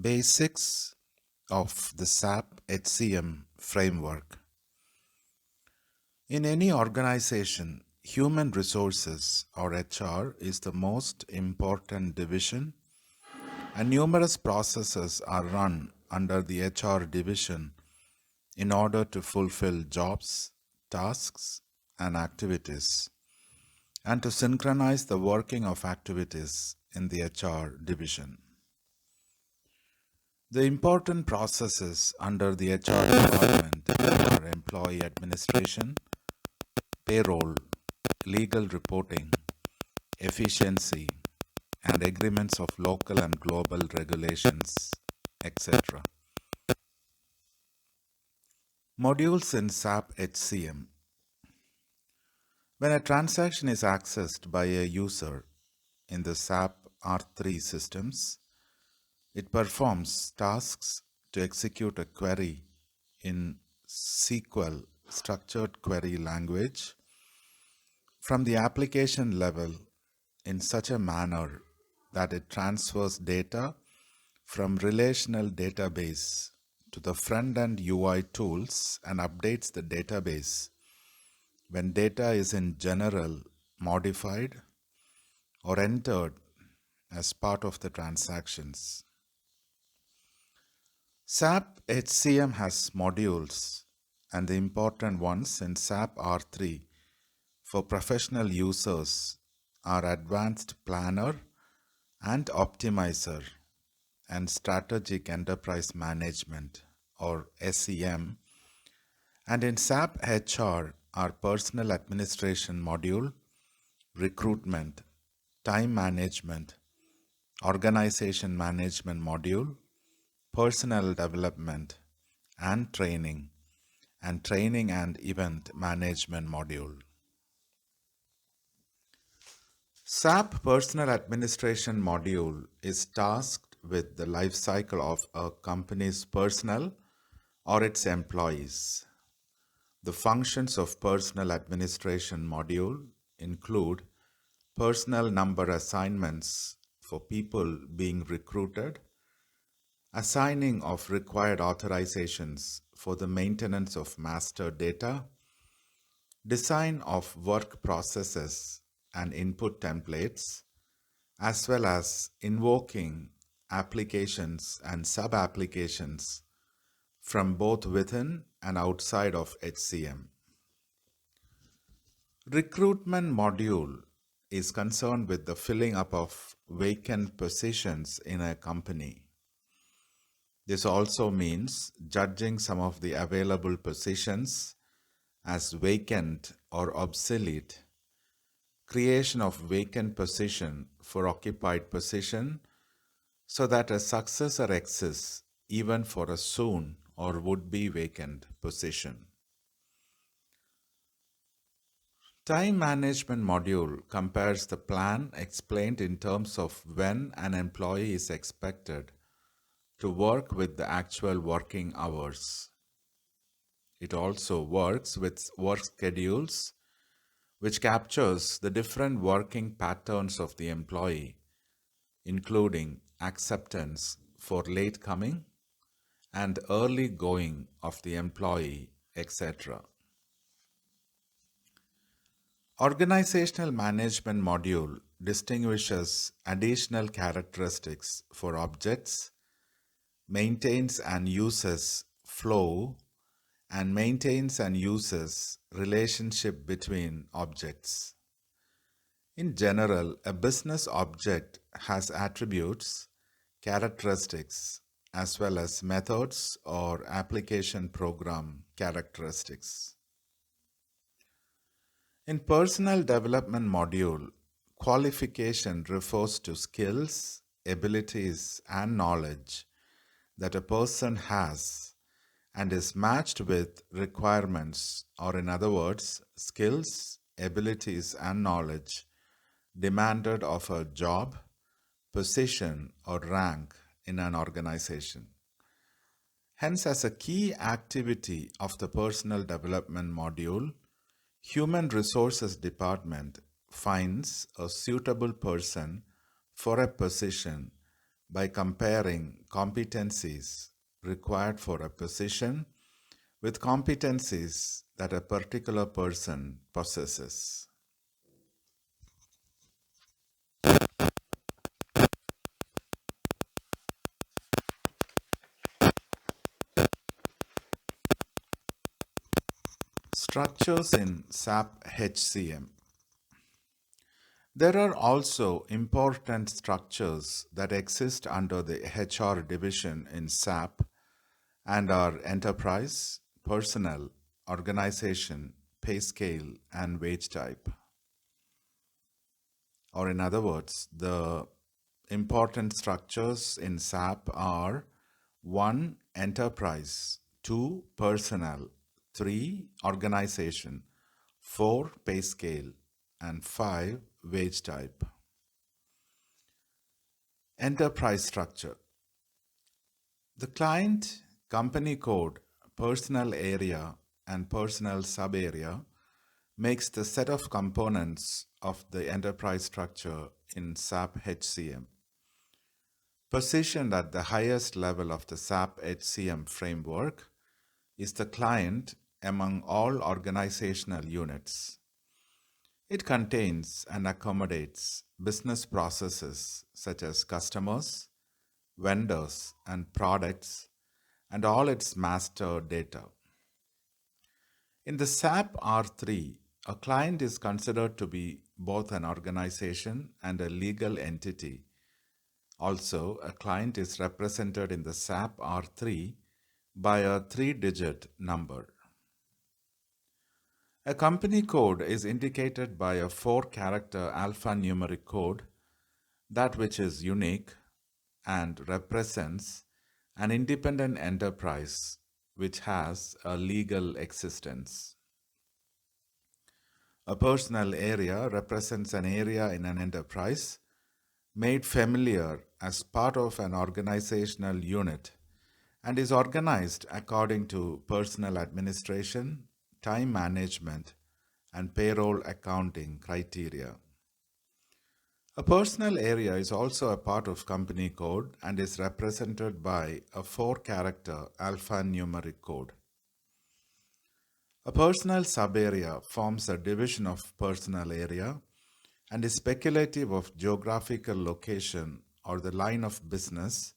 Basics of the SAP HCM Framework. In any organization, human resources or HR is the most important division, and numerous processes are run under the HR division in order to fulfill jobs, tasks, and activities, and to synchronize the working of activities in the HR division. The important processes under the HR department are employee administration, payroll, legal reporting, efficiency, and agreements of local and global regulations, etc. Modules in SAP HCM. When a transaction is accessed by a user in the SAP R3 systems, it performs tasks to execute a query in SQL structured query language from the application level in such a manner that it transfers data from relational database to the front-end UI tools and updates the database when data is in general modified or entered as part of the transactions. SAP HCM has modules, and the important ones in SAP R3 for professional users are Advanced Planner and Optimizer and Strategic Enterprise Management or SEM, and in SAP HR are Personal Administration Module, Recruitment, Time Management, Organization Management Module, Personal Development and Training and Event Management Module. SAP Personal Administration Module is tasked with the life cycle of a company's personnel or its employees. The functions of Personal Administration Module include personnel number assignments for people being recruited, assigning of required authorizations for the maintenance of master data, design of work processes and input templates, as well as invoking applications and sub-applications from both within and outside of HCM. Recruitment module is concerned with the filling up of vacant positions in a company. This also means judging some of the available positions as vacant or obsolete, creation of vacant position for occupied position so that a successor exists even for a soon or would-be vacant position. Time management module compares the plan explained in terms of when an employee is expected to work with the actual working hours. It also works with work schedules, which captures the different working patterns of the employee, including acceptance for late coming and early going of the employee, etc. Organizational management module distinguishes additional characteristics for objects, maintains and uses flow, and maintains and uses relationship between objects. In general, a business object has attributes, characteristics, as well as methods or application program characteristics. In personal development module, qualification refers to skills, abilities, and knowledge that a person has and is matched with requirements, or in other words, skills, abilities, and knowledge demanded of a job, position, or rank in an organization. Hence, as a key activity of the personal development module, Human Resources Department finds a suitable person for a position by comparing competencies required for a position with competencies that a particular person possesses. Structures in SAP HCM. There are also important structures that exist under the HR division in SAP and are enterprise, personnel, organization, pay scale, and wage type. Or, in other words, the important structures in SAP are 1. Enterprise, 2. Personnel, 3. Organization, 4. Pay scale, and 5. Wage type. Enterprise structure. The client, company code, personnel area, and personnel sub-area makes the set of components of the enterprise structure in SAP HCM. Positioned at the highest level of the SAP HCM framework is the client among all organizational units. It contains and accommodates business processes such as customers, vendors, and products, and all its master data. In the SAP R3, a client is considered to be both an organization and a legal entity. Also, a client is represented in the SAP R3 by a 3-digit number. A company code is indicated by a 4-character alphanumeric code, that which is unique and represents an independent enterprise which has a legal existence. A personnel area represents an area in an enterprise made familiar as part of an organizational unit and is organized according to personnel administration, time management, and payroll accounting criteria. A personnel area is also a part of company code and is represented by a 4-character alphanumeric code. A personnel sub-area forms a division of personnel area and is speculative of geographical location or the line of business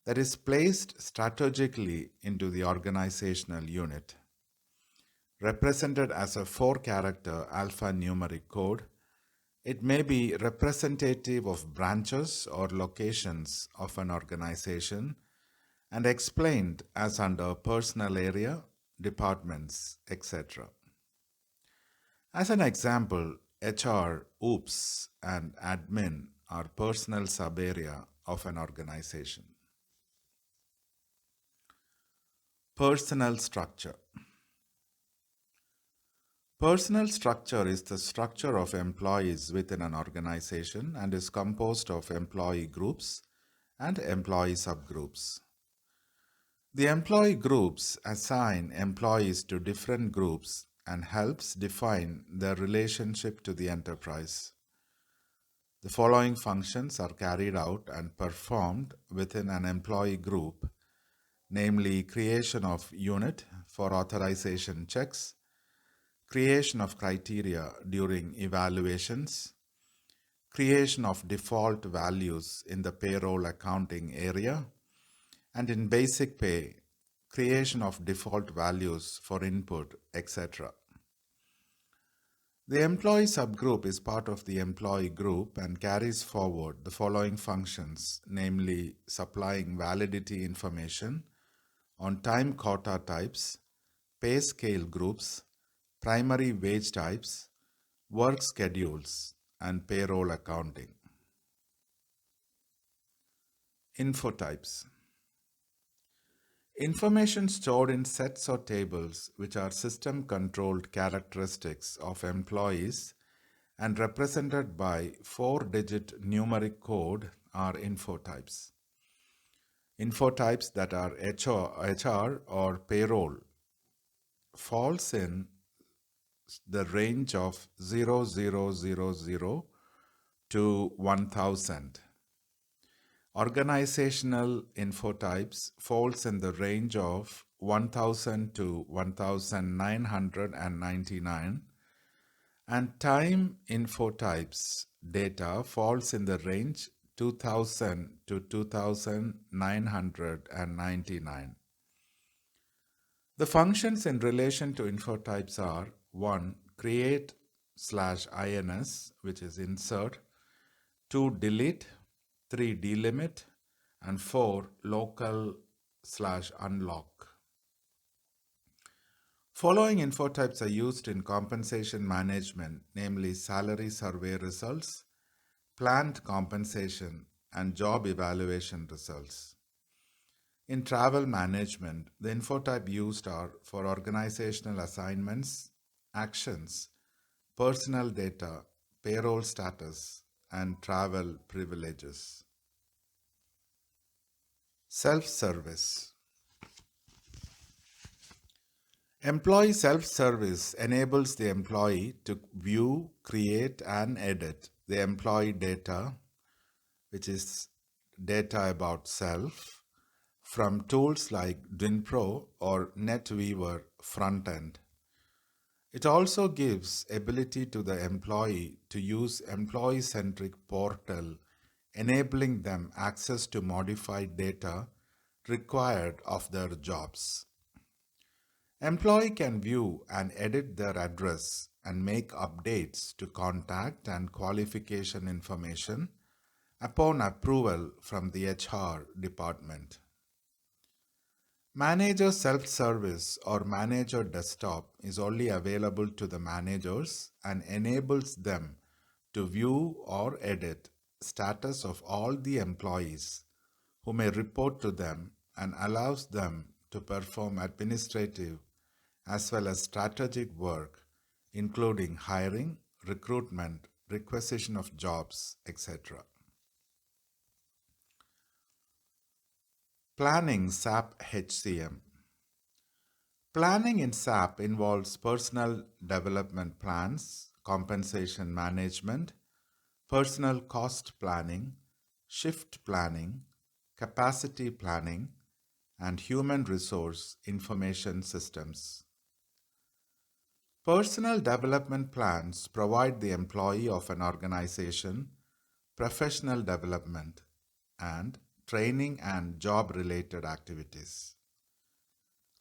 that is placed strategically into the organizational unit. Represented as a 4-character alphanumeric code, it may be representative of branches or locations of an organization and explained as under personnel area, departments, etc. As an example, HR, OOPS, and admin are personnel sub-area of an organization. Personnel structure. Personnel structure is the structure of employees within an organization and is composed of employee groups and employee subgroups. The employee groups assign employees to different groups and helps define their relationship to the enterprise. The following functions are carried out and performed within an employee group, namely creation of unit for authorization checks, creation of criteria during evaluations, creation of default values in the payroll accounting area, and in basic pay, creation of default values for input, etc. The employee subgroup is part of the employee group and carries forward the following functions, namely supplying validity information on time quota types, pay scale groups, primary wage types, work schedules, and payroll accounting. Info types. Information stored in sets or tables which are system-controlled characteristics of employees and represented by 4-digit numeric code are info types. Info types that are HR or payroll falls in the range of 0000 to 1000. Organizational infotypes falls in the range of 1000 to 1999, and time infotypes data falls in the range 2000 to 2999. The functions in relation to infotypes are 1. Create slash ins, which is insert, 2. Delete, 3. Delimit, and 4. Local slash unlock. Following infotypes are used in compensation management, namely salary survey results, planned compensation, and job evaluation results. In travel management, the infotype used are for organizational assignments, actions, personal data, payroll status, and travel privileges. Self-service. Employee self-service enables the employee to view, create, and edit the employee data, which is data about self, from tools like DynPro or NetWeaver front-end. It also gives ability to the employee to use employee-centric portal, enabling them access to modified data required of their jobs. Employee can view and edit their address and make updates to contact and qualification information upon approval from the HR department. Manager self-service or manager desktop is only available to the managers and enables them to view or edit status of all the employees who may report to them and allows them to perform administrative as well as strategic work, including hiring, recruitment, requisition of jobs, etc. Planning SAP HCM. Planning in SAP involves personal development plans, compensation management, personal cost planning, shift planning, capacity planning, and human resource information systems. Personal development plans provide the employee of an organization professional development and training and job-related activities.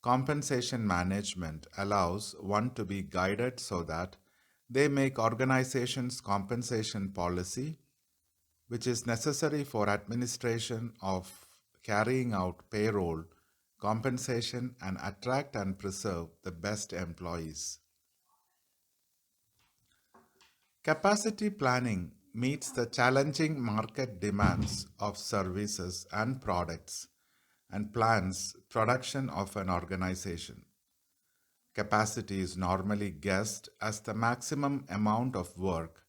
Compensation management allows one to be guided so that they make organization's compensation policy, which is necessary for administration of carrying out payroll, compensation, and attract and preserve the best employees. Capacity planning meets the challenging market demands of services and products and plans production of an organization. Capacity is normally guessed as the maximum amount of work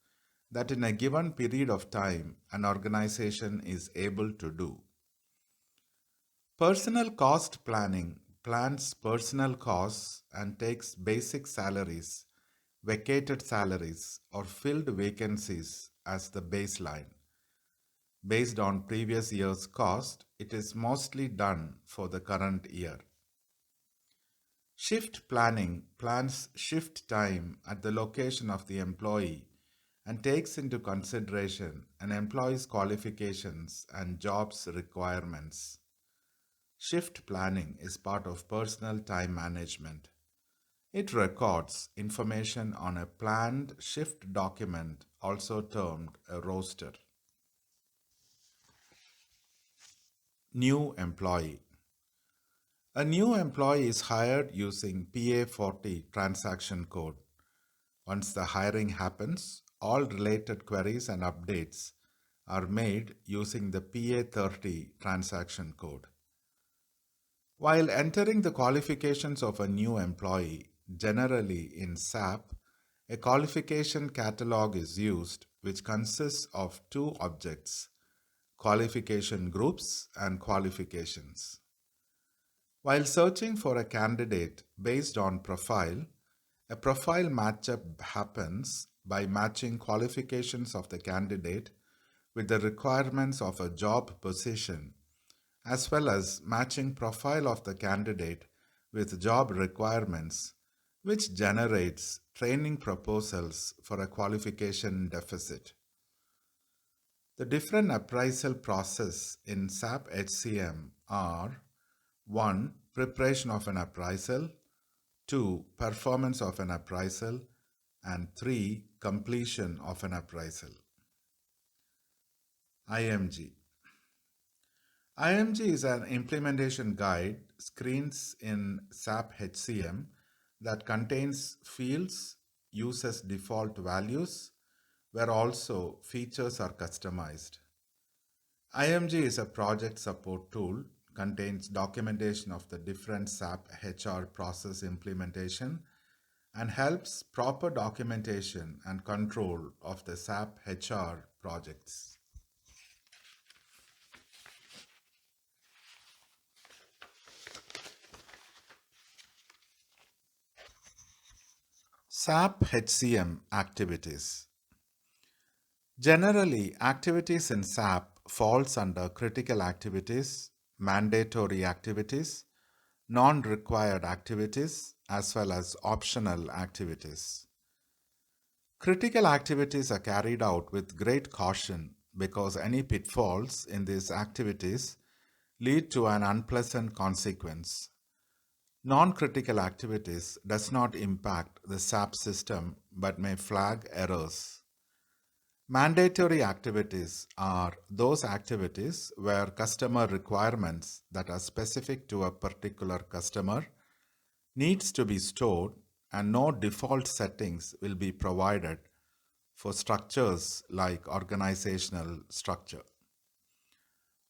that in a given period of time an organization is able to do. Personal cost planning plans personal costs and takes basic salaries, vacated salaries, or filled vacancies as the baseline. Based on previous year's cost, it is mostly done for the current year. Shift planning plans shift time at the location of the employee and takes into consideration an employee's qualifications and jobs requirements. Shift planning is part of personal time management. It records information on a planned shift document, also termed a roster. New employee. A new employee is hired using PA40 transaction code. Once the hiring happens, all related queries and updates are made using the PA30 transaction code. While entering the qualifications of a new employee, generally in SAP, a qualification catalog is used which consists of two objects, qualification groups and qualifications. While searching for a candidate based on profile, a profile matchup happens by matching qualifications of the candidate with the requirements of a job position, as well as matching profile of the candidate with job requirements, which generates training proposals for a qualification deficit. The different appraisal process in SAP HCM are: 1. Preparation of an appraisal, 2. Performance of an appraisal, and 3. Completion of an appraisal. IMG. IMG is an implementation guide screens in SAP HCM that contains fields, uses default values, where also features are customized. IMG is a project support tool, contains documentation of the different SAP HR process implementation, and helps proper documentation and control of the SAP HR projects. SAP HCM activities. Generally, activities in SAP falls under critical activities, mandatory activities, non-required activities, as well as optional activities. Critical activities are carried out with great caution because any pitfalls in these activities lead to an unpleasant consequence. Non-critical activities does not impact the SAP system but may flag errors. Mandatory activities are those activities where customer requirements that are specific to a particular customer needs to be stored and no default settings will be provided for structures like organizational structure.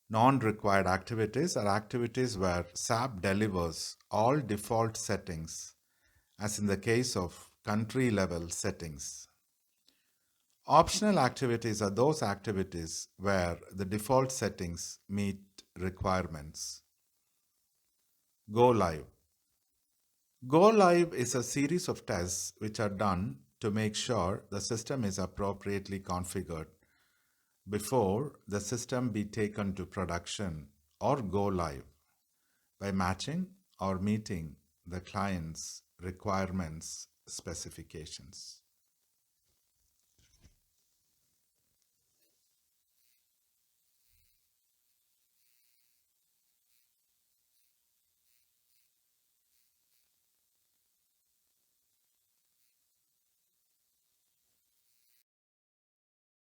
Non-required activities are activities where SAP delivers all default settings, as in the case of country-level settings. Optional activities are those activities where the default settings meet requirements. Go live. Go live is a series of tests which are done to make sure the system is appropriately configured before the system be taken to production or go live by matching or meeting the client's requirements specifications.